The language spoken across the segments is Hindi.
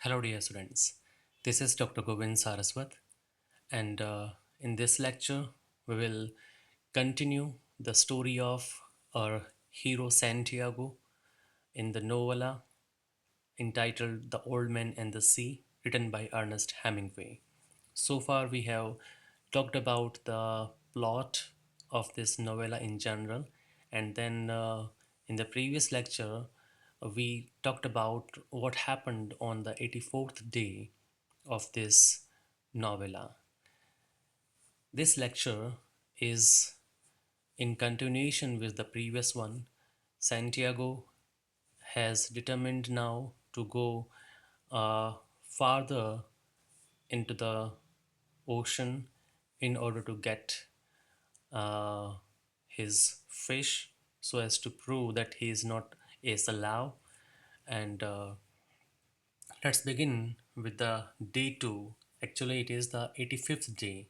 Hello, dear students. This is Dr. Govind Saraswat, and in this lecture, we will continue the story of our hero Santiago in the novella entitled The Old Man and the Sea, written by Ernest Hemingway. So far, we have talked about the plot of this novella in general, and then in the previous lecture, we talked about what happened on the 84th day of this novella. This lecture is in continuation with the previous one. Santiago has determined now to go farther into the ocean in order to get uh, his fish so as to prove that he is not a Salau. And let's begin with the day two. Actually, it is the 85th day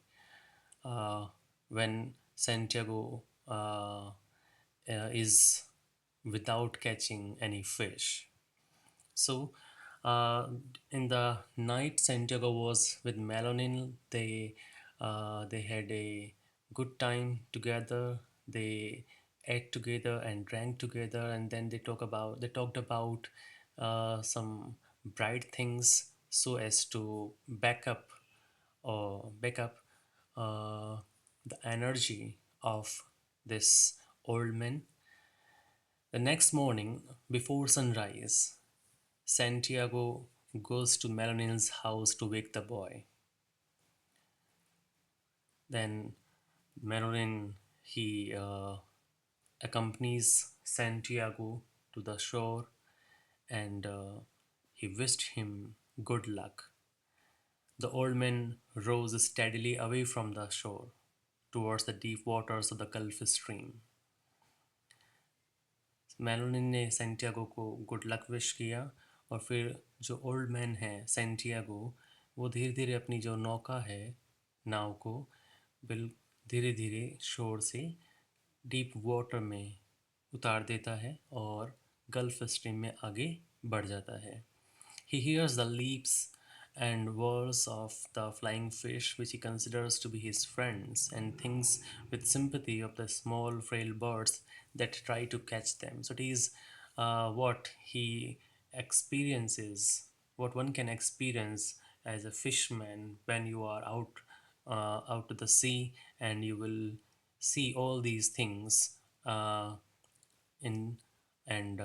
uh, when Santiago is without catching any fish. So, uh, in the night, Santiago was with Melonin. They had a good time together. They ate together and drank together, and then they talked about some bright things so as to back up uh, the energy of this old man. The next morning, before sunrise, Santiago goes to Melanin's house to wake the boy. Then Melanin he accompanies Santiago to the shore and he wished him good luck. The old man rows steadily away from the shore towards the deep waters of the Gulf Stream. Melanin ने सेंटियागो को गुड लक विश किया और फिर जो ओल्ड मैन है सेंटियागो वो धीरे धीरे अपनी जो नौका है नाव को बिल धीरे धीरे शोर से डीप वाटर में उतार देता है और गल्फ स्ट्रीम में आगे बढ़ जाता है. He hears the leaps and whirs of the flying fish, which he considers to be his friends, and thinks with sympathy of the small, frail birds that try to catch them. So, it is what he experiences, what one can experience as a fisherman when you are out to the sea and you will see all these things in and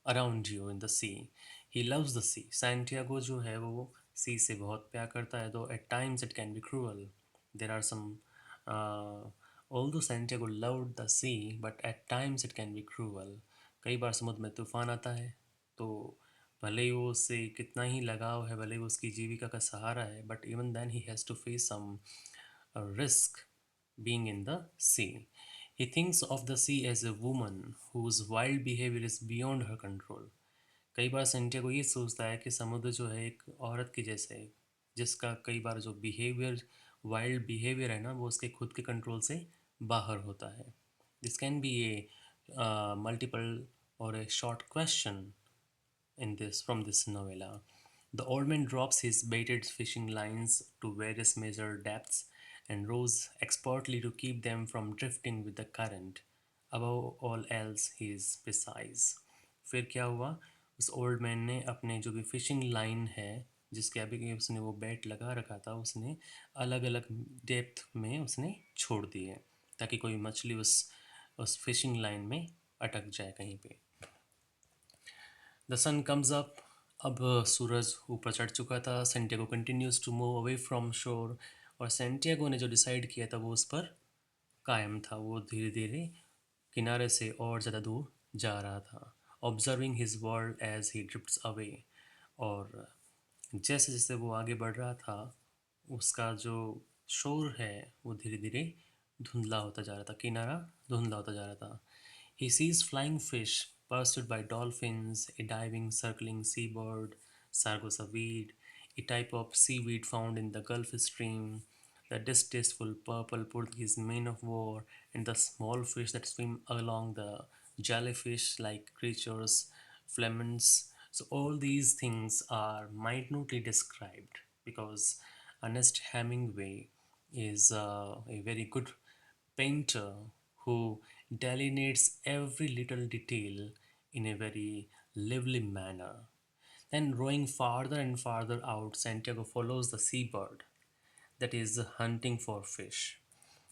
around you in the sea. He loves the sea. Santiago जो है वो sea से बहुत प्यार करता है, though at times it can be cruel. There are some although Santiago loved the sea, but at times it can be cruel. कई बार समुद्र में तूफान आता है तो भले ही वो उससे कितना ही लगाव है, भले ही वो उसकी जीविका का सहारा है, but even then he has to face some risk being in the sea. He thinks of the sea as a woman whose wild behavior is beyond her control. कई बार सेंटियागो ये सोचता है कि समुद्र जो है एक औरत के जैसे है जिसका कई बार जो बिहेवियर वाइल्ड बिहेवियर है ना वो उसके खुद के कंट्रोल से बाहर होता है. This can be A multiple और a short question in this from this novella. The old man drops his baited fishing lines to various measured depths and rows expertly to keep them from drifting with the current. Above all else, he is precise. फिर क्या हुआ उस ओल्ड मैन ने अपने जो भी फिशिंग लाइन है जिसके अभी उसने वो बैट लगा रखा था उसने अलग अलग डेप्थ में उसने छोड़ दिए ताकि कोई मछली उस फिशिंग लाइन में अटक जाए कहीं पे. The sun comes up. अब सूरज ऊपर चढ़ चुका था. Santiago continues to move away from shore और सेंटियागो ने जो डिसाइड किया था वो उस पर कायम था. वो धीरे धीरे किनारे से और ज़्यादा दूर जा रहा था. Observing his world as he drifts away. और जैसे जैसे वो आगे बढ़ रहा था उसका जो शोर है वो धीरे धीरे धुंधला होता जा रहा था. किनारा धुंधला होता जा रहा था. He sees flying fish pursued by dolphins, a diving, circling seabird, sargasso weed, a type of seaweed found in the Gulf Stream, the distasteful purple Portuguese man of war, and the small fish that swim along the jellyfish like creatures, flamens, So all these things are minutely described because Ernest Hemingway is a very good painter who delineates every little detail in a very lively manner. Then, rowing farther and farther out, Santiago follows the seabird that is hunting for fish.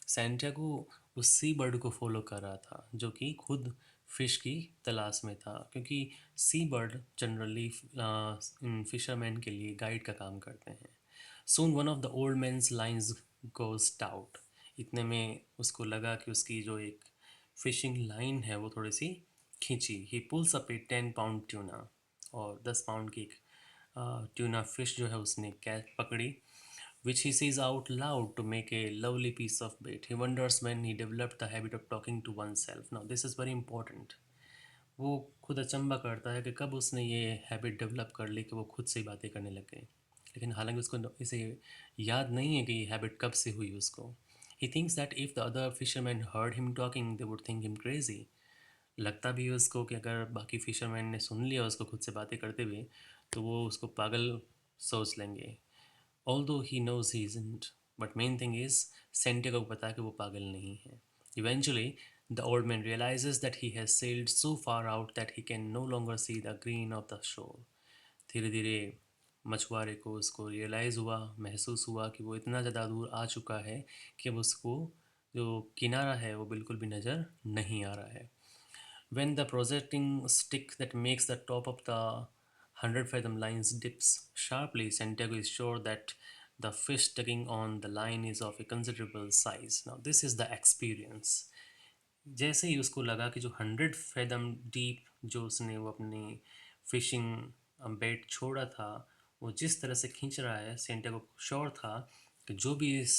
Santiago उस सी बर्ड को फॉलो कर रहा था जो कि खुद फिश की तलाश में था, क्योंकि सी बर्ड जनरली इन फिशरमैन के लिए गाइड का काम करते हैं. Soon one of the old man's lines goes out. इतने में उसको लगा कि उसकी जो एक फिशिंग लाइन है वो थोड़ी सी खींची. ही पुल्स अप ए 10 पाउंड ट्यूना, और 10 पाउंड की एक ट्यूना फिश जो है उसने कैच पकड़ी, which he says out loud to make a lovely piece of bait. He wonders when he developed the habit of talking to oneself. Now, this is very important. वो खुद अचंबा करता है कि कब उसने ये हैबिट डेवलप कर ली कि वो खुद से ही बातें करने लग गए, लेकिन हालांकि उसको इसे याद नहीं है कि ये हैबिट कब से हुई उसको. He thinks that if the other fisherman heard him talking they would think him crazy. लगता भी है उसको कि अगर बाकी फिशरमैन ने सुन लिया उसको खुद से बातें करते हुए तो वो उसको पागल सोच लेंगे. Although he knows he isn't. But main thing is, Santiago को पता है कि वो पागल नहीं है. Eventually, the old man realizes that he has sailed so far out that he can no longer see the green of the shore. धीरे धीरे मछुआरे को उसको रियलाइज़ हुआ, महसूस हुआ कि वो इतना ज़्यादा दूर आ चुका है कि अब उसको जो किनारा है वो बिल्कुल भी नज़र नहीं आ रहा है. When the projecting stick that makes the top of the 100 fathom lines dips sharply, Santiago is sure that the fish tugging on the line is of a considerable size. Now, this is the experience. जैसे ही उसको लगा कि जो 100 फैदम डीप जो उसने वो अपनी फिशिंग बेट छोड़ा था वो जिस तरह से खींच रहा है, सेंटियागो को श्योर था कि जो भी इस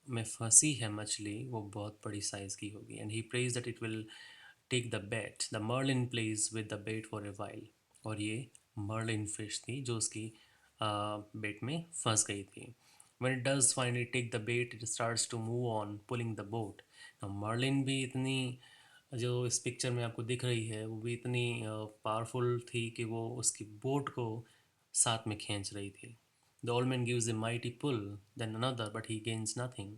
में फंसी है मछली वो बहुत बड़ी साइज़ की होगी. And he prays that it will take the bait. The marlin plays with the bait for a while. और ये मर्लिन फिश थी जो उसकी बेट में फंस गई थी. When it does finally take the bait, it starts to move on, pulling the boat. Now, marlin भी इतनी जो इस पिक्चर में आपको दिख रही है वो भी इतनी पावरफुल थी कि वो उसकी बोट को साथ में खींच रही थी. The old man gives a mighty pull, then another, but he gains nothing.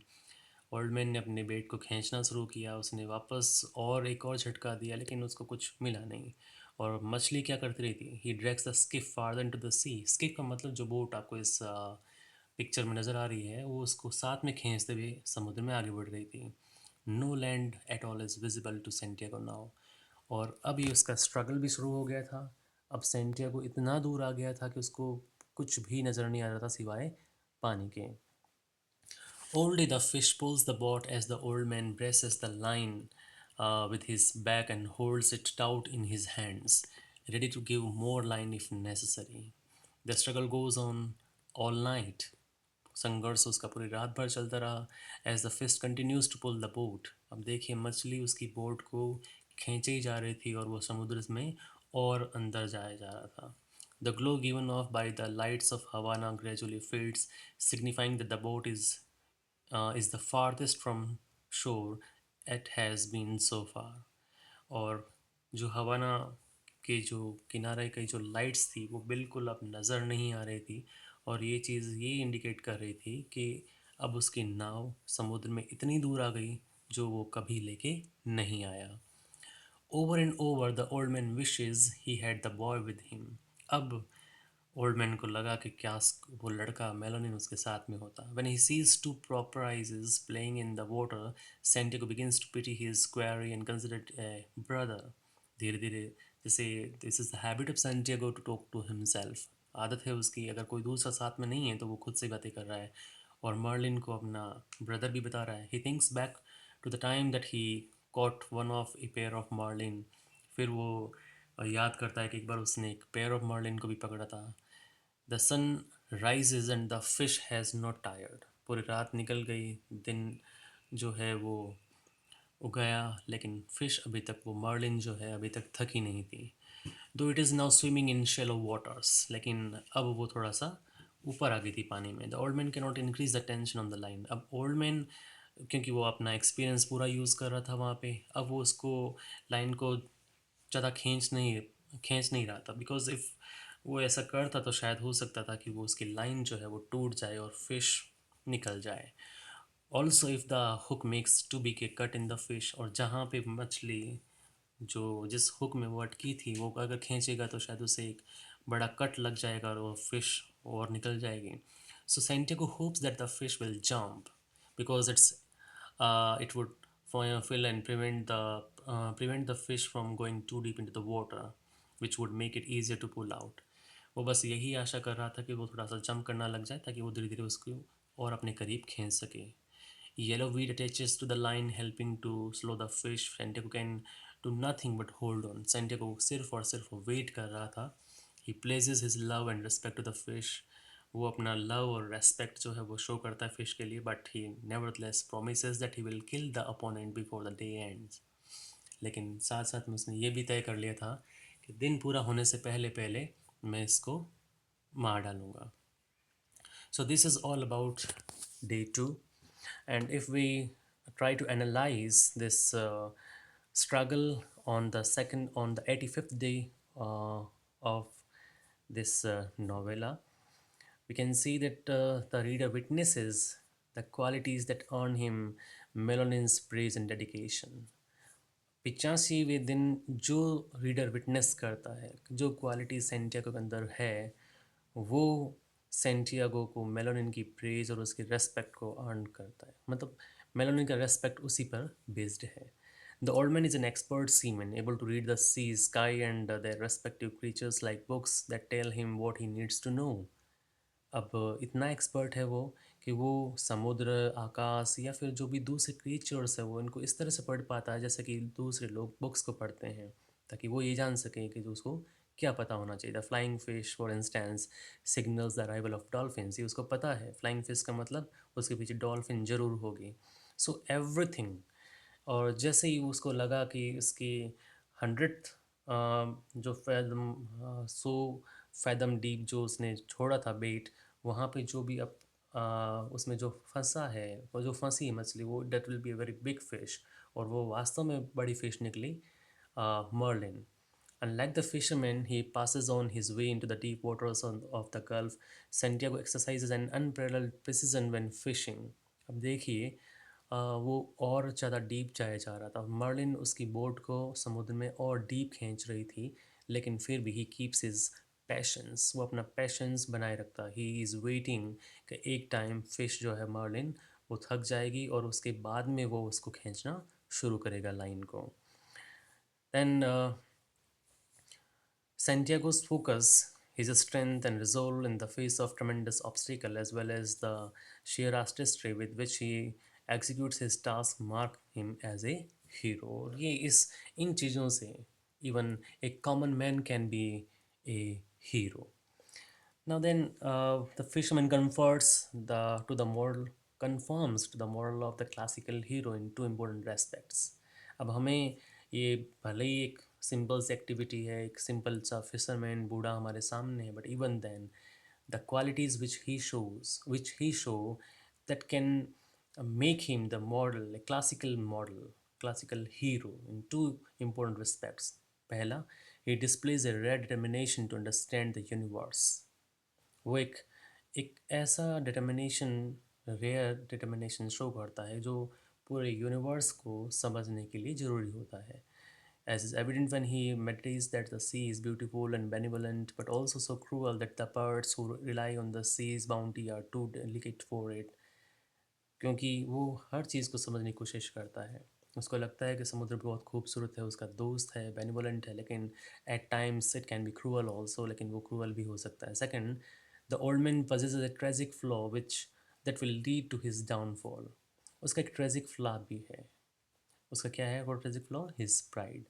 Old man ने अपने बेट को खींचना शुरू किया, उसने वापस और एक और झटका दिया लेकिन उसको कुछ मिला नहीं. और मछली क्या करती रही थी? He drags the skiff farther into the sea. Skiff का मतलब जो बोट आपको इस पिक्चर में नज़र आ रही है वो उसको साथ में खींचते हुए समुद्र में आगे बढ़ रही थी. No land at all is visible to Santiago now. और अब ये उसका स्ट्रगल भी शुरू हो गया था. अब सेंटियागो इतना दूर आ गया था कि उसको कुछ भी नज़र नहीं आ रहा था सिवाय पानी के. Only the fish pulls the boat as the old man braces the line with his back and holds it taut in his hands, ready to give more line if necessary. The struggle goes on all night. संघर्ष उसका पूरी रात भर चलता रहा. As the fish continues to pull the boat. अब देखिए मछली उसकी बोट को खींचे ही जा रही थी और वो समुद्र में और अंदर जाया जा रहा था. The glow given off by the lights of Havana gradually fades, signifying that the boat is the farthest from shore it has been so far. और जो हवाना के जो किनारे की जो लाइट्स थी वो बिल्कुल अब नज़र नहीं आ रही थी, और ये चीज़ ये इंडिकेट कर रही थी कि अब उसकी नाव समुद्र में इतनी दूर आ गई जो वो कभी लेके नहीं आया. Over and over the old man wishes he had the boy with him. अब ओल्ड मैन को लगा कि क्या वो लड़का मेलानिन उसके साथ में होता. When he sees two proper eyes playing in the water, Santiago begins to pity his quarry and consider it a brother. धीरे धीरे जैसे this is the habit of Santiago to talk to himself. आदत है उसकी, अगर कोई दूसरा साथ में नहीं है तो वो खुद से बातें कर रहा है और मर्लिन को अपना ब्रदर भी बता रहा है. He thinks back to the time that he caught one of a pair of marlin. फिर वो याद करता है कि एक बार उसने एक पेयर ऑफ मर्लिन को भी पकड़ा था. The sun rises and the fish has not tired. पूरी रात निकल गई, दिन जो है वो उगया, लेकिन फिश अभी तक वो मर्लिन जो है अभी तक थकी नहीं थी. दो it is now swimming in shallow waters. लेकिन अब वो थोड़ा सा ऊपर आ गई थी पानी में. The old man can not increase the tension on the line. अब ओल्ड मैन क्योंकि वो अपना एक्सपीरियंस पूरा यूज़ कर रहा था वहाँ पे, अब वो उसको लाइन को ज़्यादा खींच नहीं खींच नहीं रहा था, बिकॉज इफ़ वो ऐसा करता तो शायद हो सकता था कि वो उसकी लाइन जो है वो टूट जाए और फिश निकल जाए। Also if the hook makes too big a cut in the fish, और जहाँ पे मछली जो जिस हुक में वो अटकी थी वो अगर खींचेगा तो शायद उसे एक बड़ा कट लग जाएगा और वो फिश और निकल जाएगी। सो Santiago hopes that the fish will jump because it would fill and prevent the fish from going too deep into the water, which would make it easier to pull out. वो बस यही आशा कर रहा था कि वो थोड़ा सा जंप करना लग जाए ताकि वो धीरे धीरे उसको और अपने करीब खींच सके। Yellow weed attaches to the line, helping to slow the fish. Santiago can do nothing but hold on. Santiago सिर्फ वेट कर रहा था। He places his love and respect to the fish. वो अपना लव और रेस्पेक्ट जो है वो शो करता है फिश के लिए, but he nevertheless promises that he will kill the opponent before the day ends. लेकिन साथ साथ में उसने ये भी तय कर लिया था कि दिन पूरा होने से पहले पहले मैं इसको मार डालूंगा। So this is all about day two, and if we try to analyze this struggle on the 85th day of this novella, we can see that the reader witnesses the qualities that earn him Melanin's praise and dedication. 85वें दिन जो रीडर विटनेस करता है, जो क्वालिटी सेंटियागो के अंदर है, वो सेंटियागो को मेलानिन की प्रेज और उसकी रेस्पेक्ट को अर्न करता है। मतलब मेलानिन का रेस्पेक्ट उसी पर बेस्ड है। The old man is an expert seaman able to read the sea sky and their respective creatures like books that tell him what he needs to know. अब इतना एक्सपर्ट है वो कि वो समुद्र, आकाश या फिर जो भी दूसरे क्रिएचर्स है वो इनको इस तरह से पढ़ पाता है जैसे कि दूसरे लोग बुक्स को पढ़ते हैं, ताकि वो ये जान सकें कि जो उसको क्या पता होना चाहिए। The flying fish for instance signals the arrival of dolphins, ये उसको पता है फ्लाइंग फिश का मतलब उसके पीछे डॉल्फिन ज़रूर होगी। So everything. और जैसे ही उसको लगा कि इसकी 100th जो फैदम 100 फैदम डीप जो उसने छोड़ा था बेट, वहाँ पे जो भी अब उसमें जो फंसा है, वो जो फंसी है मछली, वो that will be a very big fish, और वो वास्तव में बड़ी फिश निकली, मर्लिन। Unlike the fisherman, he passes on his way into the deep waters of the Gulf. Santiago exercises an unparalleled precision when fishing. अब देखिए, वो और ज़्यादा डीप जाया जा रहा था। मर्लिन उसकी बोट को समुद्र में और डीप खींच रही थी, लेकिन फिर भी ही कीप्स हिज पैशंस, वो अपना पैशंस बनाए रखता। ही इज़ वेटिंग कि एक टाइम फिश जो है मर्लिन, वो थक जाएगी और उसके बाद में वो उसको खींचना शुरू करेगा लाइन को। Then Santiago's focus, his strength and resolve in the face of tremendous obstacle, as well as the sheer artistry with which he executes his task, mark him as a hero. और ये इस इन चीज़ों से even a common man can be a hero. Now then, the fisherman conforms to the moral of the classical hero in two important aspects. अब हमें ये भले ही एक सिंपल सी एक्टिविटी है, एक सिंपल सा फिशरमैन बूढ़ा हमारे सामने है, but even then the qualities which he show that can make him the model, a classical model, classical hero in two important respects. पहला, he displays a rare determination to understand the universe. वो एक ऐसा डिटर्मिनेशन, रेयर डिटर्मिनेशन शो करता है जो पूरे यूनिवर्स को समझने के लिए ज़रूरी होता है। As is evident when he meditates that the sea is beautiful and benevolent, but also so cruel that the birds who rely on the sea's bounty are too delicate for it. क्योंकि वो हर चीज़ को समझने की कोशिश करता है। उसको लगता है कि समुद्र बहुत खूबसूरत है, उसका दोस्त है, बेनिवोलेंट है, लेकिन at times it can be cruel also, लेकिन वो क्रूअल भी हो सकता है। Second, the old man possesses a tragic flaw which that will lead to his downfall. उसका एक ट्रेजिक फ्लॉ भी है। उसका क्या है वो tragic flaw? His pride.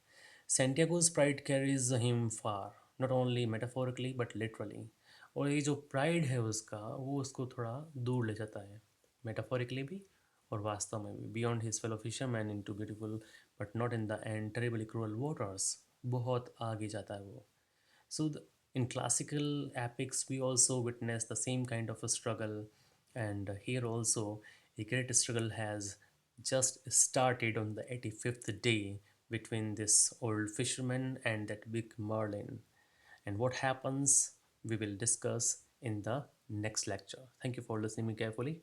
Santiago's pride carries him far, not only metaphorically but literally. और ये जो प्राइड है उसका, वो उसको थोड़ा दूर ले जाता है, मेटाफोरिकली भी और वास्तव में भी, beyond his fellow fisherman into beautiful but not in the end terribly cruel waters. बहुत आगे जाता है वो। So, in classical epics, we also witness the same kind of a struggle, and here also, a great struggle has just started on the 85th day between this old fisherman and that big marlin. And what happens, we will discuss in the next lecture. Thank you for listening me carefully.